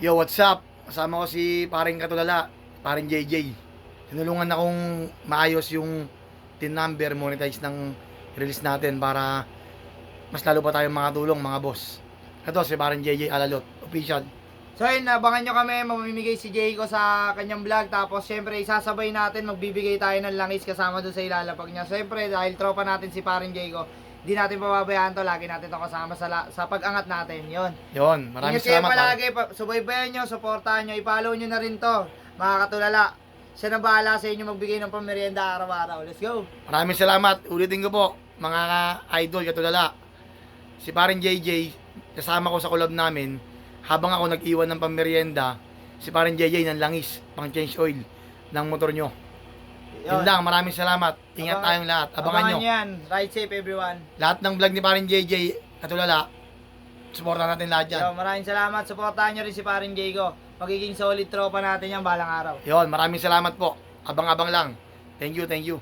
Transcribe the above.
Yo, what's up? Kasama ko si paring Katulala, paring JJ. Tinulungan akong maayos yung tin number monetize ng release natin para mas lalo pa tayong makatulong mga boss. Ito si paring JJ Alalot, official. So yun, abangan nyo kami, mamimigay si Jay ko sa kanyang vlog. Tapos syempre isasabay natin, magbibigay tayo ng langis kasama doon sa ilalapag niya. Syempre dahil tropa natin si paring Jay ko, di natin pababayaan to, lagi natin to kasama sa pag-angat natin. Yun. Yon, maraming Ingat kayo salamat. palagi, subaybayan nyo, supportahan nyo, i-follow nyo na rin to, mga Katulala. Siya na bahala sa inyo magbigay ng pamerienda araw-araw. Let's go! Maraming salamat. Ulitin ko po, mga idol Katulala. Si paring JJ, kasama ko sa collab namin, habang ako nag-iwan ng pamerienda, si paring JJ ng langis, pang change oil ng motor nyo. Yun lang, maraming salamat. Ingat tayong lahat. Abangan nyo. yan. Ride safe everyone. Lahat ng vlog ni paring JJ, Katulala, supportan natin lahat dyan. Yo, maraming salamat. Supportahan nyo rin si paring Jay ko. Magiging solid tropa natin yan balang araw. Yon, maraming salamat po. Abang-abang lang. Thank you, thank you.